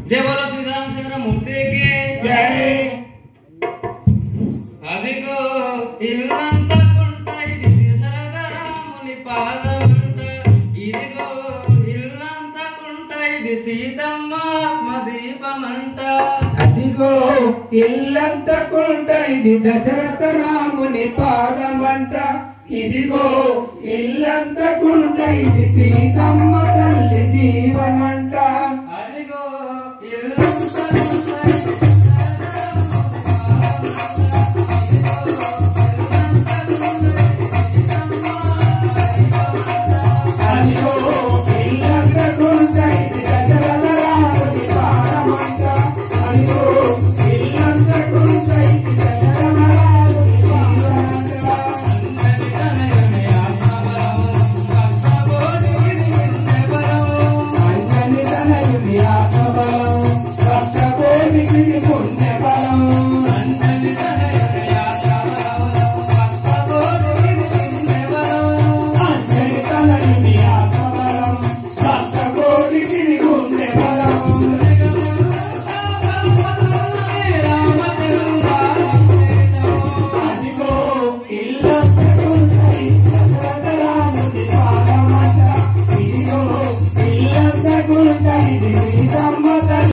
जय बोलो श्री रामचंद्र मूर्ति के जय అదిగో ఇల్లంతా కుంట ఇది దశరథరాముని పాదమంట ఇదిగో ఇల్లంతా కుంట ఇది సీతమ్మ ఆత్మదీపమంట అదిగో ఇల్లంతా కుంట ఇది దశరథ రాముని పాదమంట ఇదిగో ఇల్లంతా కుంట ఇది సీతమ్మ తల్లి దీవమంట అదిగో ఇల్లంతా Con